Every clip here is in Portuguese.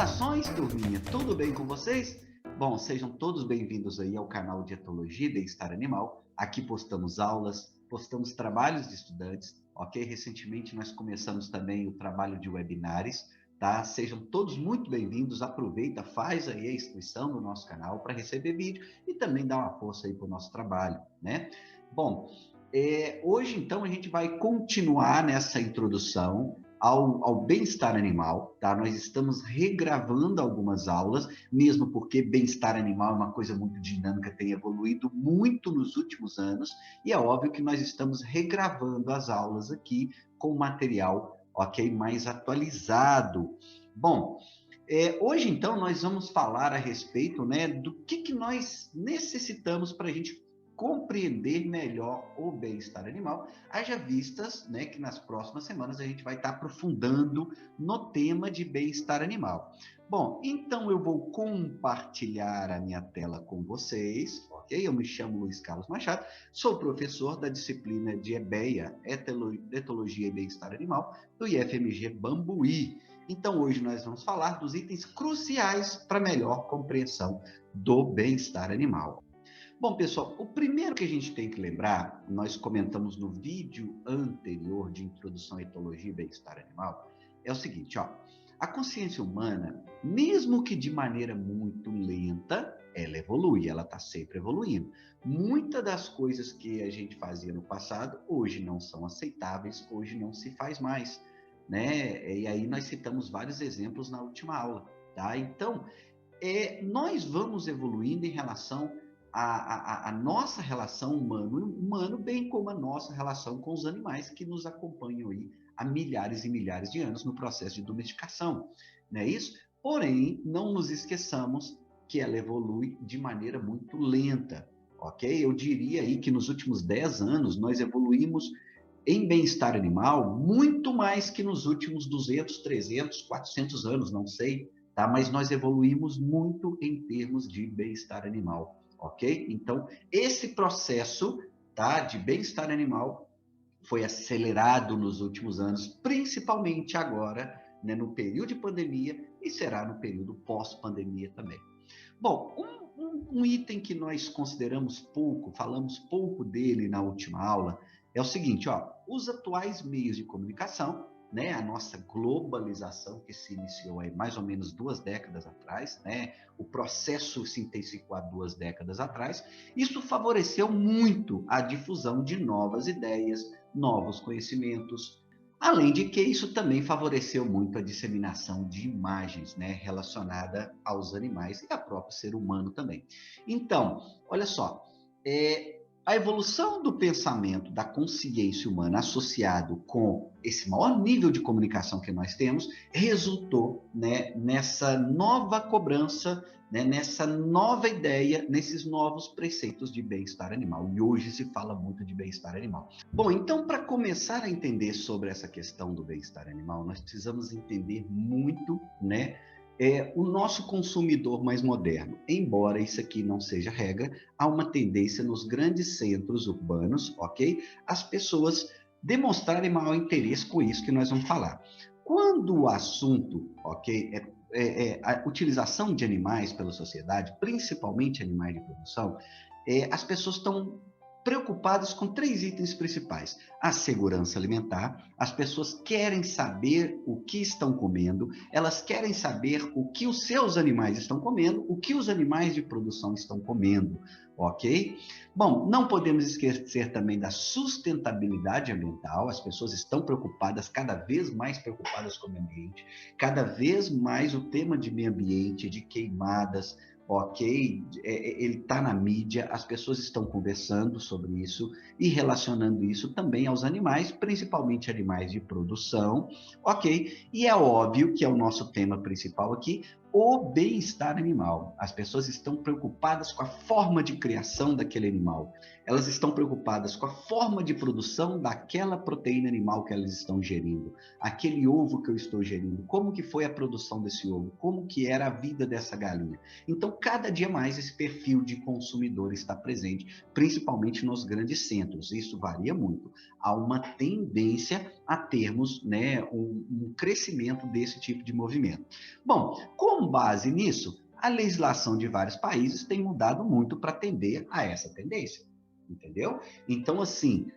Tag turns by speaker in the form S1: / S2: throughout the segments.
S1: Saudações, turminha! Tudo bem com vocês? Bom, sejam todos bem-vindos aí ao canal de Etologia e Bem-Estar Animal. Aqui postamos aulas, postamos trabalhos de estudantes, ok? Recentemente nós começamos também o trabalho de webinários, tá? Sejam todos muito bem-vindos, aproveita, faz aí a inscrição no nosso canal para receber vídeo e também dá uma força aí para o nosso trabalho, né? Bom, hoje então a gente vai continuar nessa introdução ao bem-estar animal, tá? Nós estamos regravando algumas aulas, mesmo porque bem-estar animal é uma coisa muito dinâmica, tem evoluído muito nos últimos anos, e é óbvio que nós estamos regravando as aulas aqui com material, ok, mais atualizado. Bom, hoje então nós vamos falar a respeito, né, do que nós necessitamos para a gente compreender melhor o bem-estar animal, haja vistas, né, que nas próximas semanas a gente vai estar aprofundando no tema de bem-estar animal. Bom, então eu vou compartilhar a minha tela com vocês, ok? Eu me chamo Luiz Carlos Machado, sou professor da disciplina de EBEA, Etologia e Bem-Estar Animal, do IFMG Bambuí. Então hoje nós vamos falar dos itens cruciais para melhor compreensão do bem-estar animal. Bom, pessoal, o primeiro que a gente tem que lembrar, nós comentamos no vídeo anterior de introdução à etologia e bem-estar animal, é o seguinte, ó, a consciência humana, mesmo que de maneira muito lenta, ela evolui, ela está sempre evoluindo. Muitas das coisas que a gente fazia no passado, hoje não são aceitáveis, hoje não se faz mais, né? E aí nós citamos vários exemplos na última aula, tá? Então, nós vamos evoluindo em relação a nossa relação humano, bem como a nossa relação com os animais que nos acompanham aí há milhares e milhares de anos no processo de domesticação, não é isso? Porém, não nos esqueçamos que ela evolui de maneira muito lenta, ok? Eu diria aí que nos últimos 10 anos nós evoluímos em bem-estar animal muito mais que nos últimos 200, 300, 400 anos, não sei, tá? Mas nós evoluímos muito em termos de bem-estar animal. Ok? Então, esse processo, tá, de bem-estar animal foi acelerado nos últimos anos, principalmente agora, né, no período de pandemia e será no período pós-pandemia também. Bom, um item que nós consideramos pouco, falamos pouco dele na última aula, é o seguinte, ó, os atuais meios de comunicação, né, a nossa globalização que se iniciou aí mais ou menos 2 décadas atrás, né, o processo se intensificou há 2 décadas atrás, isso favoreceu muito a difusão de novas ideias, novos conhecimentos, além de que isso também favoreceu muito a disseminação de imagens, né, relacionada aos animais e ao próprio ser humano também. Então, olha só, a evolução do pensamento, da consciência humana associado com esse maior nível de comunicação que nós temos, resultou, né, nessa nova cobrança, né, nessa nova ideia, nesses novos preceitos de bem-estar animal. E hoje se fala muito de bem-estar animal. Bom, então, para começar a entender sobre essa questão do bem-estar animal, nós precisamos entender muito, né, o nosso consumidor mais moderno. Embora isso aqui não seja regra, há uma tendência nos grandes centros urbanos, ok? As pessoas demonstrarem maior interesse com isso que nós vamos falar. Quando o assunto, ok, a utilização de animais pela sociedade, principalmente animais de produção, as pessoas estão preocupadas com 3 itens principais. A segurança alimentar, as pessoas querem saber o que estão comendo, elas querem saber o que os seus animais estão comendo, o que os animais de produção estão comendo, ok? Bom, não podemos esquecer também da sustentabilidade ambiental, as pessoas estão preocupadas, cada vez mais preocupadas com o meio ambiente, cada vez mais o tema de meio ambiente, de queimadas, ok, ele está na mídia, as pessoas estão conversando sobre isso e relacionando isso também aos animais, principalmente animais de produção, ok? E é óbvio que é o nosso tema principal aqui, o bem-estar animal. As pessoas estão preocupadas com a forma de criação daquele animal. Elas estão preocupadas com a forma de produção daquela proteína animal que elas estão gerindo. Aquele ovo que eu estou gerindo, como que foi a produção desse ovo? Como que era a vida dessa galinha? Então, cada dia mais esse perfil de consumidor está presente, principalmente nos grandes centros. Isso varia muito. Há uma tendência a termos, né, um crescimento desse tipo de movimento. Bom, com base nisso, a legislação de vários países tem mudado muito para atender a essa tendência, entendeu? Então, assim,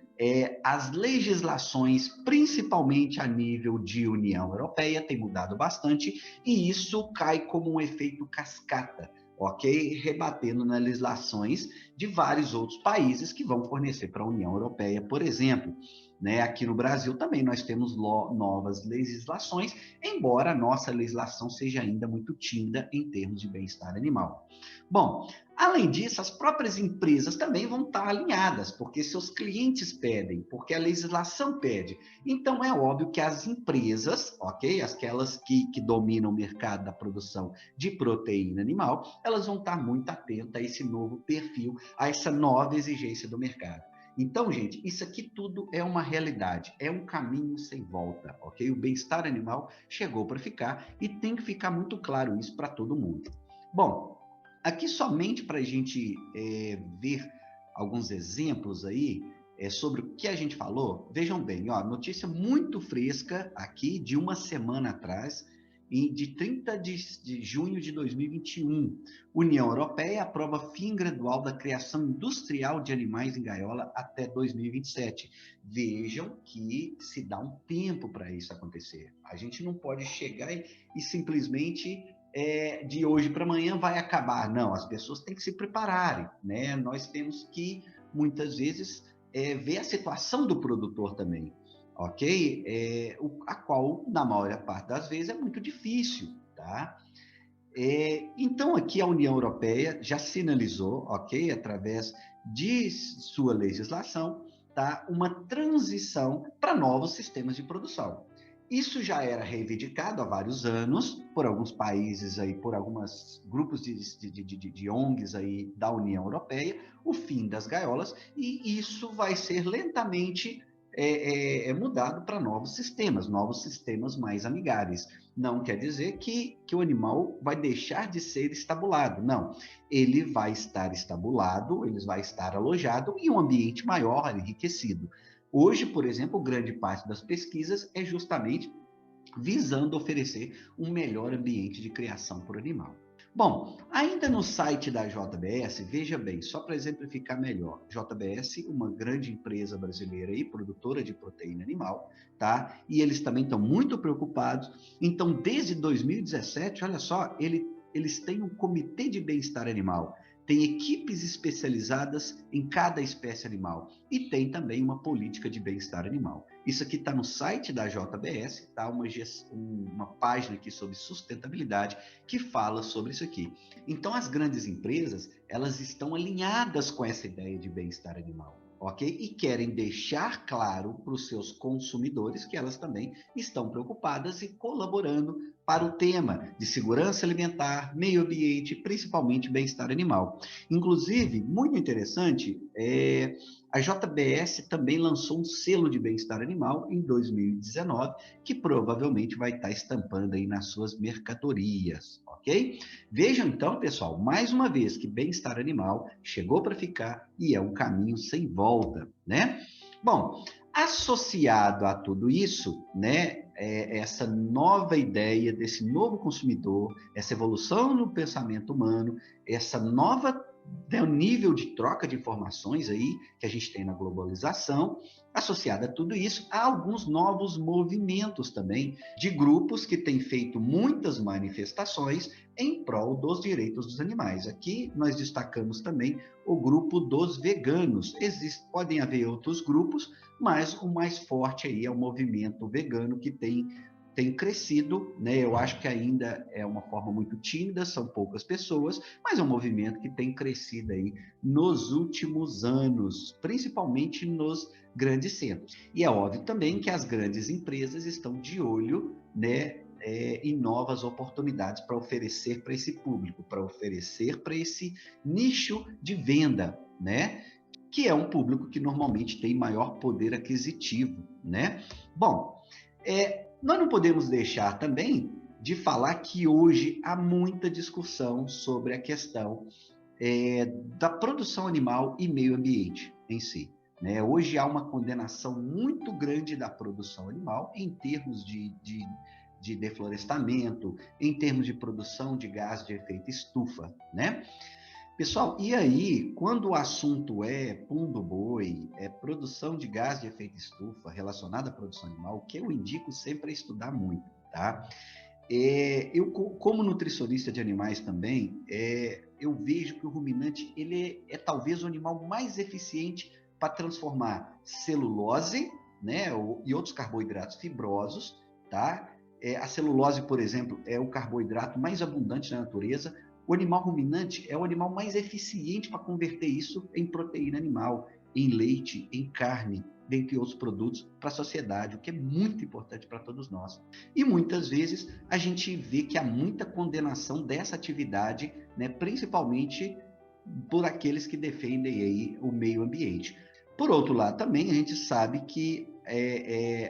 S1: as legislações, principalmente a nível de União Europeia, têm mudado bastante e isso cai como um efeito cascata, ok? Rebatendo nas legislações de vários outros países que vão fornecer para a União Europeia, por exemplo. Né? Aqui no Brasil também nós temos novas legislações, embora a nossa legislação seja ainda muito tímida em termos de bem-estar animal. Bom, além disso, as próprias empresas também vão estar alinhadas, porque seus clientes pedem, porque a legislação pede. Então, é óbvio que as empresas, ok? Aquelas que dominam o mercado da produção de proteína animal, elas vão estar muito atentas a esse novo perfil, a essa nova exigência do mercado. Então, gente, isso aqui tudo é uma realidade, é um caminho sem volta, ok? O bem-estar animal chegou para ficar e tem que ficar muito claro isso para todo mundo. Bom, aqui somente para a gente ver alguns exemplos aí sobre o que a gente falou, vejam bem, ó, notícia muito fresca aqui de uma semana atrás, de 30 de junho de 2021. União Europeia aprova fim gradual da criação industrial de animais em gaiola até 2027. Vejam que se dá um tempo para isso acontecer. A gente não pode chegar e simplesmente de hoje para amanhã vai acabar. Não, as pessoas têm que se prepararem, né? Nós temos que, muitas vezes, ver a situação do produtor também, ok? A qual, na maior parte das vezes, é muito difícil, tá? Então, aqui a União Europeia já sinalizou, ok, através de sua legislação, tá, uma transição para novos sistemas de produção. Isso já era reivindicado há vários anos por alguns países aí, por alguns grupos de ONGs aí da União Europeia, o fim das gaiolas, e isso vai ser lentamente mudado para novos sistemas mais amigáveis. Não quer dizer que o animal vai deixar de ser estabulado, não. Ele vai estar estabulado, ele vai estar alojado em um ambiente maior, enriquecido. Hoje, por exemplo, grande parte das pesquisas é justamente visando oferecer um melhor ambiente de criação para o animal. Bom, ainda no site da JBS, veja bem, só para exemplificar melhor, JBS, uma grande empresa brasileira e produtora de proteína animal, tá? E eles também estão muito preocupados. Então, desde 2017, olha só, eles têm um comitê de bem-estar animal, tem equipes especializadas em cada espécie animal e tem também uma política de bem-estar animal. Isso aqui está no site da JBS, tá? Uma página aqui sobre sustentabilidade que fala sobre isso aqui. Então, as grandes empresas, elas estão alinhadas com essa ideia de bem-estar animal, ok? E querem deixar claro para os seus consumidores que elas também estão preocupadas e colaborando para o tema de segurança alimentar, meio ambiente, principalmente bem-estar animal. Inclusive, muito interessante, a JBS também lançou um selo de bem-estar animal em 2019, que provavelmente vai estar estampando aí nas suas mercadorias, ok? Vejam então, pessoal, mais uma vez que bem-estar animal chegou para ficar e é um caminho sem volta, né? Bom, associado a tudo isso, né, essa nova ideia desse novo consumidor, essa evolução no pensamento humano, essa nova nível de troca de informações aí que a gente tem na globalização, associada a tudo isso, há alguns novos movimentos também de grupos que têm feito muitas manifestações em prol dos direitos dos animais. Aqui nós destacamos também o grupo dos veganos. Podem haver outros grupos, mas o mais forte aí é o movimento vegano que tem crescido, né? Eu acho que ainda é uma forma muito tímida, são poucas pessoas, mas é um movimento que tem crescido aí nos últimos anos, principalmente nos grandes centros. E é óbvio também que as grandes empresas estão de olho, né, em novas oportunidades para oferecer para esse público, para oferecer para esse nicho de venda, né? Que é um público que normalmente tem maior poder aquisitivo, né? Bom, nós não podemos deixar também de falar que hoje há muita discussão sobre a questão da produção animal e meio ambiente em si. Né? Hoje há uma condenação muito grande da produção animal em termos de deflorestamento, em termos de produção de gás de efeito estufa, né? Pessoal, e aí, quando o assunto é pum do boi, é produção de gás de efeito estufa relacionada à produção animal, o que eu indico sempre é estudar muito, tá? Eu, como nutricionista de animais também, eu vejo que o ruminante ele é talvez o animal mais eficiente para transformar celulose, né, e outros carboidratos fibrosos, tá? A celulose, por exemplo, é o carboidrato mais abundante na natureza. O animal ruminante é o animal mais eficiente para converter isso em proteína animal, em leite, em carne, dentre outros produtos para a sociedade, o que é muito importante para todos nós. E muitas vezes a gente vê que há muita condenação dessa atividade, né, principalmente por aqueles que defendem aí o meio ambiente. Por outro lado, também a gente sabe que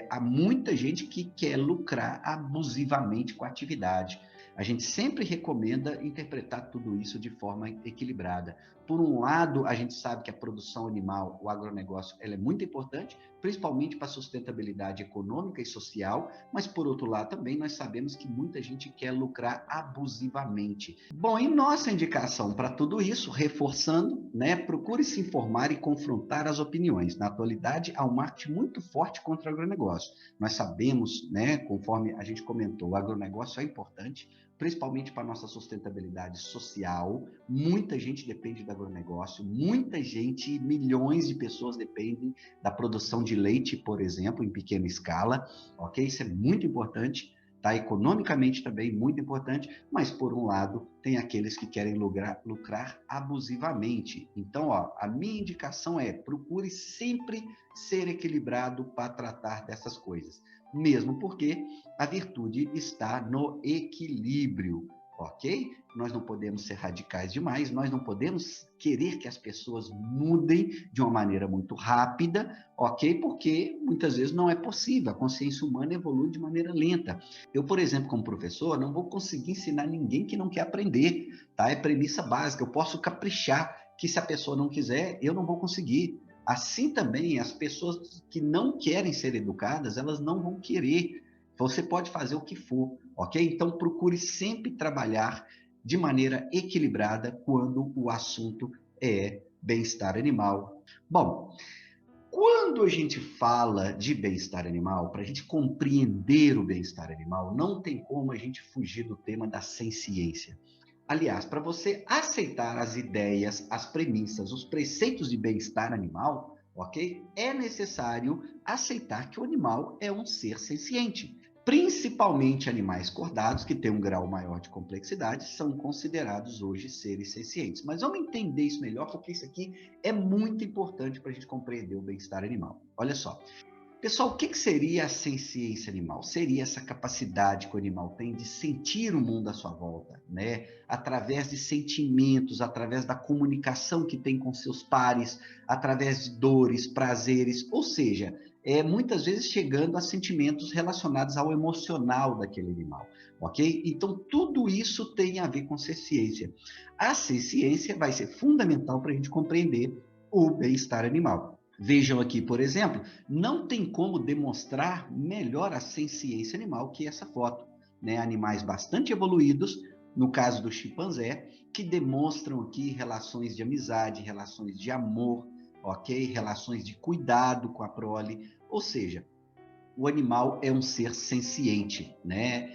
S1: há muita gente que quer lucrar abusivamente com a atividade. A gente sempre recomenda interpretar tudo isso de forma equilibrada. Por um lado, a gente sabe que a produção animal, o agronegócio, ela é muito importante, principalmente para a sustentabilidade econômica e social, mas por outro lado também nós sabemos que muita gente quer lucrar abusivamente. Bom, e nossa indicação para tudo isso, reforçando, né, procure se informar e confrontar as opiniões. Na atualidade, há um marketing muito forte contra o agronegócio. Nós sabemos, né, conforme a gente comentou, o agronegócio é importante, principalmente para a nossa sustentabilidade social. Muita gente depende do agronegócio, muita gente, milhões de pessoas dependem da produção de leite, por exemplo, em pequena escala, ok? Isso é muito importante, tá? Economicamente também muito importante, mas por um lado tem aqueles que querem lucrar abusivamente. Então, a minha indicação é procure sempre ser equilibrado para tratar dessas coisas, mesmo porque a virtude está no equilíbrio, ok? Nós não podemos ser radicais demais, nós não podemos querer que as pessoas mudem de uma maneira muito rápida, ok? Porque muitas vezes não é possível, a consciência humana evolui de maneira lenta. Eu, por exemplo, como professor, não vou conseguir ensinar ninguém que não quer aprender, tá? É premissa básica, eu posso caprichar, que se a pessoa não quiser, eu não vou conseguir. Assim também, as pessoas que não querem ser educadas, elas não vão querer. Você pode fazer o que for, ok? Então, procure sempre trabalhar de maneira equilibrada quando o assunto é bem-estar animal. Bom, quando a gente fala de bem-estar animal, para a gente compreender o bem-estar animal, não tem como a gente fugir do tema da ciência. Aliás, para você aceitar as ideias, as premissas, os preceitos de bem-estar animal, ok? É necessário aceitar que o animal é um ser senciente. Principalmente animais cordados, que têm um grau maior de complexidade, são considerados hoje seres sencientes. Mas vamos entender isso melhor, porque isso aqui é muito importante para a gente compreender o bem-estar animal. Olha só. Pessoal, o que seria a senciência animal? Seria essa capacidade que o animal tem de sentir o mundo à sua volta, né? Através de sentimentos, através da comunicação que tem com seus pares, através de dores, prazeres, ou seja, muitas vezes chegando a sentimentos relacionados ao emocional daquele animal, ok? Então, tudo isso tem a ver com senciência. A senciência vai ser fundamental para a gente compreender o bem-estar animal. Vejam aqui, por exemplo, não tem como demonstrar melhor a senciência animal que essa foto, né? Animais bastante evoluídos, no caso do chimpanzé, que demonstram aqui relações de amizade, relações de amor, ok? Relações de cuidado com a prole, ou seja, o animal é um ser senciente, né?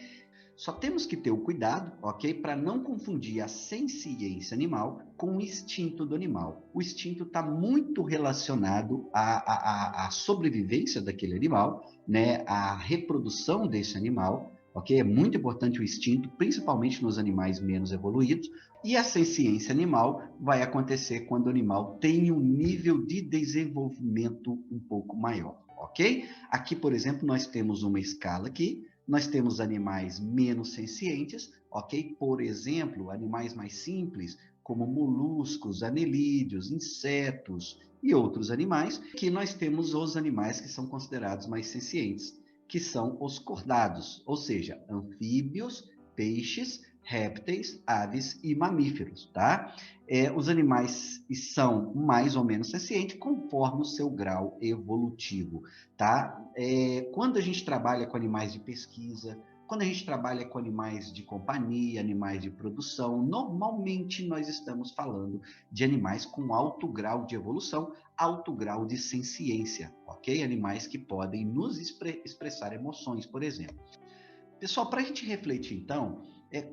S1: Só temos que ter o cuidado, ok? Para não confundir a senciência animal com o instinto do animal. O instinto está muito relacionado à sobrevivência daquele animal, né? À reprodução desse animal, ok? É muito importante o instinto, principalmente nos animais menos evoluídos. E a senciência animal vai acontecer quando o animal tem um nível de desenvolvimento um pouco maior, ok? Aqui, por exemplo, nós temos uma escala aqui, nós temos animais menos sencientes, ok? Por exemplo, animais mais simples, como moluscos, anelídeos, insetos e outros animais, que nós temos os animais que são considerados mais sencientes, que são os cordados, ou seja, anfíbios, peixes, répteis, aves e mamíferos, tá? Os animais são mais ou menos sencientes conforme o seu grau evolutivo, tá? Quando a gente trabalha com animais de pesquisa, quando a gente trabalha com animais de companhia, animais de produção, normalmente nós estamos falando de animais com alto grau de evolução, alto grau de senciência, ok? Animais que podem nos expressar emoções, por exemplo. Pessoal, para a gente refletir então,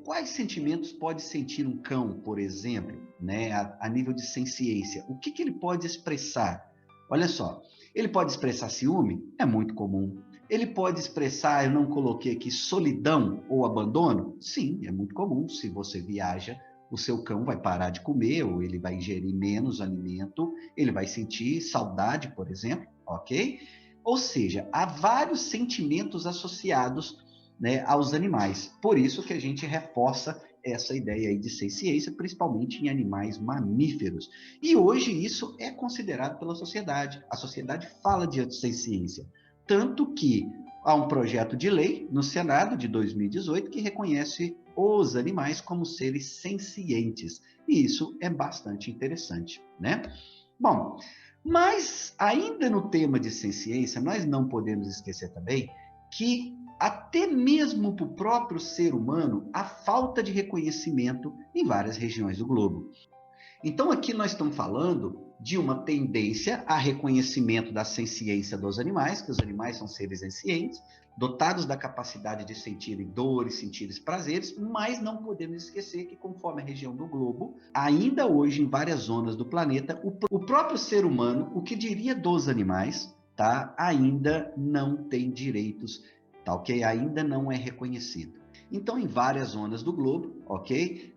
S1: quais sentimentos pode sentir um cão, por exemplo, né, a nível de senciência? O que ele pode expressar? Olha só, ele pode expressar ciúme? É muito comum. Ele pode expressar, eu não coloquei aqui, solidão ou abandono? Sim, é muito comum. Se você viaja, o seu cão vai parar de comer ou ele vai ingerir menos alimento, ele vai sentir saudade, por exemplo, ok? Ou seja, há vários sentimentos associados, né, aos animais. Por isso que a gente reforça essa ideia aí de senciência, principalmente em animais mamíferos. E hoje isso é considerado pela sociedade. A sociedade fala de senciência. Tanto que há um projeto de lei no Senado de 2018 que reconhece os animais como seres sencientes. E isso é bastante interessante, né? Bom, mas ainda no tema de senciência, nós não podemos esquecer também que até mesmo para o próprio ser humano, há falta de reconhecimento em várias regiões do globo. Então, aqui nós estamos falando de uma tendência a reconhecimento da senciência dos animais, que os animais são seres sencientes, dotados da capacidade de sentirem dores, sentirem prazeres, mas não podemos esquecer que, conforme a região do globo, ainda hoje, em várias zonas do planeta, o próprio ser humano, o que diria dos animais, tá, ainda não tem direitos, tá, ok? Ainda não é reconhecido. Então, em várias zonas do globo, ok?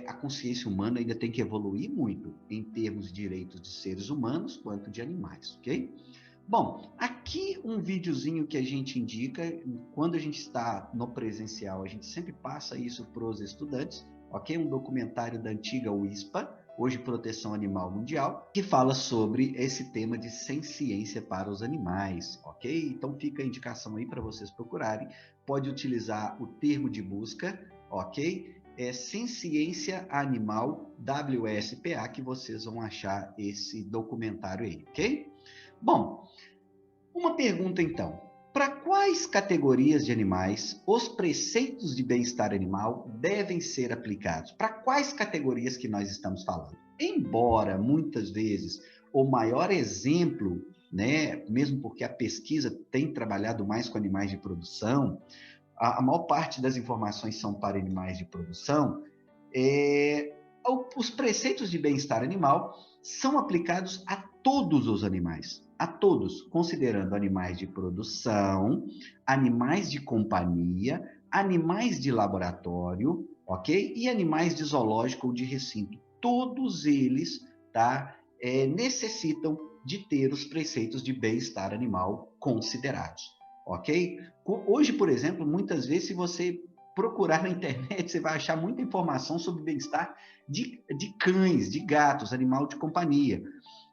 S1: A consciência humana ainda tem que evoluir muito em termos de direitos de seres humanos quanto de animais, ok? Bom, aqui um videozinho que a gente indica, quando a gente está no presencial, a gente sempre passa isso para os estudantes, ok? Um documentário da antiga UISPA, hoje Proteção Animal Mundial, que fala sobre esse tema de senciência para os animais, ok? Então fica a indicação aí para vocês procurarem, pode utilizar o termo de busca, ok? Senciência Animal WSPA, que vocês vão achar esse documentário aí, ok? Bom, uma pergunta então. Para quais categorias de animais os preceitos de bem-estar animal devem ser aplicados? Para quais categorias que nós estamos falando? Embora muitas vezes o maior exemplo, né, mesmo porque a pesquisa tem trabalhado mais com animais de produção, a maior parte das informações são para animais de produção, os preceitos de bem-estar animal são aplicados a todos os animais, a todos, considerando animais de produção, animais de companhia, animais de laboratório, ok? E animais de zoológico ou de recinto. Todos eles, tá, necessitam de ter os preceitos de bem-estar animal considerados, ok? Hoje, por exemplo, muitas vezes, se você procurar na internet, você vai achar muita informação sobre bem-estar de cães, de gatos, animal de companhia,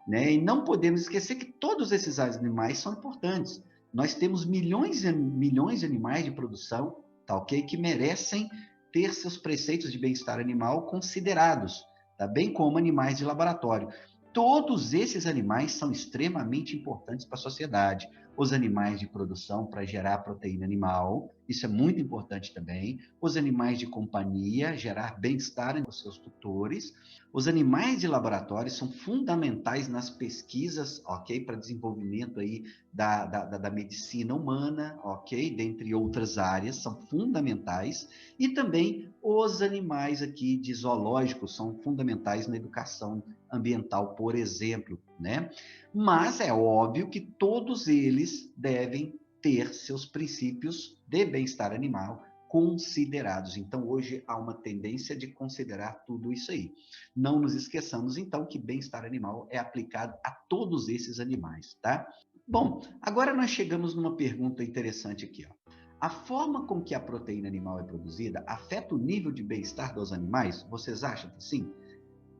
S1: né? E não podemos esquecer que todos esses animais são importantes. Nós temos milhões e milhões de animais de produção, tá ok? Que merecem ter seus preceitos de bem-estar animal considerados, tá? Bem como animais de laboratório. Todos esses animais são extremamente importantes para a sociedade. Os animais de produção para gerar proteína animal, isso é muito importante também. Os animais de companhia, gerar bem-estar nos seus tutores. Os animais de laboratório são fundamentais nas pesquisas, ok? Para desenvolvimento aí da medicina humana, ok? Dentre outras áreas, são fundamentais. E também os animais aqui de zoológicos são fundamentais na educação ambiental, por exemplo, né? Mas é óbvio que todos eles devem ter seus princípios de bem-estar animal considerados. Então, hoje há uma tendência de considerar tudo isso aí. Não nos esqueçamos, então, que bem-estar animal é aplicado a todos esses animais, tá? Bom, agora nós chegamos numa pergunta interessante aqui, ó. a forma com que a proteína animal é produzida afeta o nível de bem-estar dos animais? Vocês acham que sim?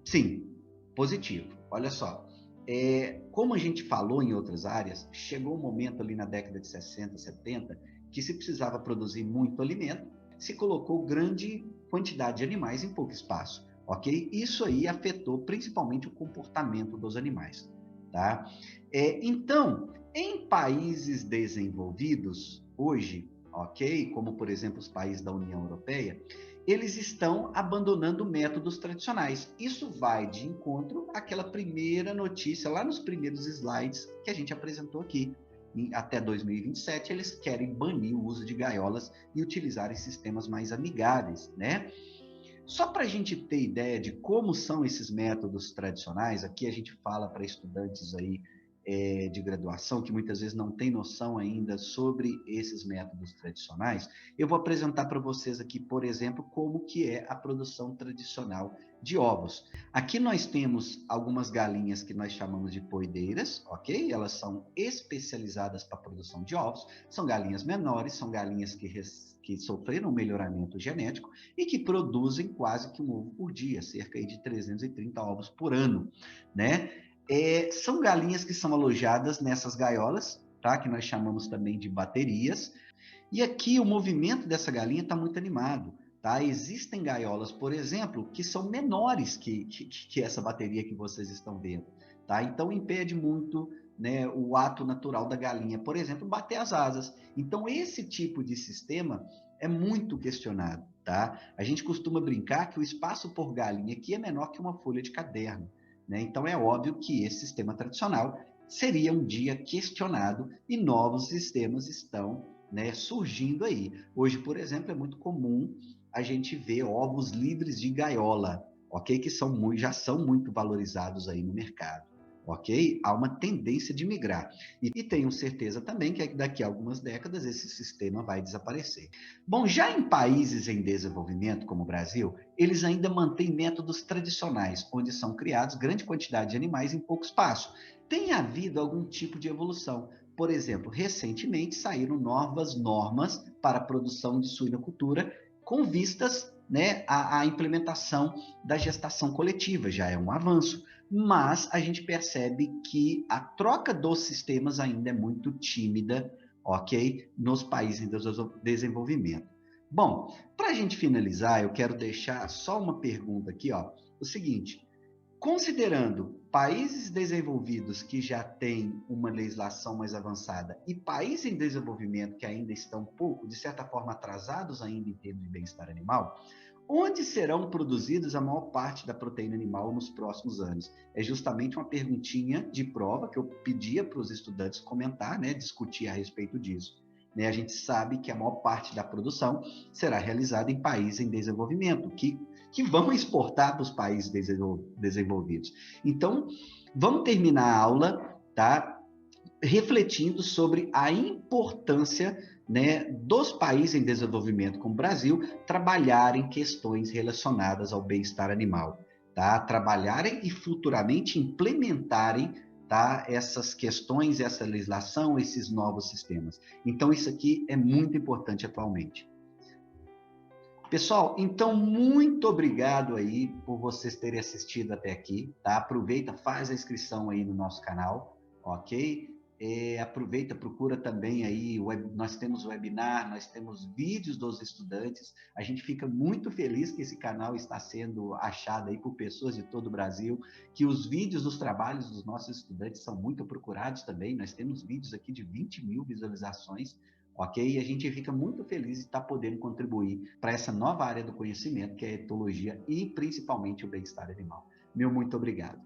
S1: Sim, positivo. Olha só, como a gente falou em outras áreas, chegou um momento ali na década de 60, 70, que se precisava produzir muito alimento, se colocou grande quantidade de animais em pouco espaço, ok? Isso aí afetou principalmente o comportamento dos animais, tá? Então, em países desenvolvidos, hoje, ok? Como, por exemplo, os países da União Europeia, eles estão abandonando métodos tradicionais. Isso vai de encontro àquela primeira notícia, lá nos primeiros slides que a gente apresentou aqui. Até 2027, eles querem banir o uso de gaiolas e utilizar sistemas mais amigáveis, né? Só para a gente ter ideia de como são esses métodos tradicionais, aqui a gente fala para estudantes aí de graduação que muitas vezes não têm noção ainda sobre esses métodos tradicionais, eu vou apresentar para vocês aqui, por exemplo, como que é a produção tradicional de ovos. Aqui nós temos algumas galinhas que nós chamamos de poedeiras, ok? Elas são especializadas para a produção de ovos, são galinhas menores, são galinhas que sofreram um melhoramento genético e que produzem quase que um ovo por dia, cerca de 330 ovos por ano, né? São galinhas que são alojadas nessas gaiolas, tá? Que nós chamamos também de baterias. E aqui o movimento dessa galinha está muito animado, tá? Existem gaiolas, por exemplo, que são menores que essa bateria que vocês estão vendo, tá? Então impede muito, né, o ato natural da galinha, por exemplo, bater as asas. Então esse tipo de sistema é muito questionado, tá? A gente costuma brincar que o espaço por galinha aqui é menor que uma folha de caderno, né? Então é óbvio que esse sistema tradicional seria um dia questionado e novos sistemas estão, né, surgindo aí. Hoje, por exemplo, é muito comum a gente ver ovos livres de gaiola, ok? Que já são muito valorizados aí no mercado, ok? Há uma tendência de migrar. E tenho certeza também que daqui a algumas décadas esse sistema vai desaparecer. Bom, já em países em desenvolvimento, como o Brasil, eles ainda mantêm métodos tradicionais, onde são criados grande quantidade de animais em pouco espaço. Tem havido algum tipo de evolução. Por exemplo, recentemente saíram novas normas para a produção de suinocultura com vistas, né, à implementação da gestação coletiva, já é um avanço, mas a gente percebe que a troca dos sistemas ainda é muito tímida, ok? Nos países em desenvolvimento. Bom, para a gente finalizar, eu quero deixar só uma pergunta aqui, ó. O seguinte, considerando países desenvolvidos que já têm uma legislação mais avançada e países em desenvolvimento que ainda estão um pouco, de certa forma, atrasados ainda em termos de bem-estar animal, onde serão produzidas a maior parte da proteína animal nos próximos anos? É justamente uma perguntinha de prova que eu pedia para os estudantes comentar, né, discutir a respeito disso. Né, a gente sabe que a maior parte da produção será realizada em países em desenvolvimento, que vão exportar para os países desenvolvidos. Então, vamos terminar a aula, tá? Refletindo sobre a importância, né, dos países em desenvolvimento, como o Brasil, trabalharem questões relacionadas ao bem-estar animal, tá? Trabalharem e futuramente implementarem, tá, essas questões, essa legislação, esses novos sistemas. Então, isso aqui é muito importante atualmente. Pessoal, então muito obrigado aí por vocês terem assistido até aqui, tá? Aproveita, faz a inscrição aí no nosso canal, ok? Aproveita, procura também aí, nós temos webinar, nós temos vídeos dos estudantes, a gente fica muito feliz que esse canal está sendo achado aí por pessoas de todo o Brasil, que os vídeos dos trabalhos dos nossos estudantes são muito procurados também, nós temos vídeos aqui de 20 mil visualizações, ok? E a gente fica muito feliz de estar podendo contribuir para essa nova área do conhecimento, que é a etologia e principalmente o bem-estar animal. Meu muito obrigado.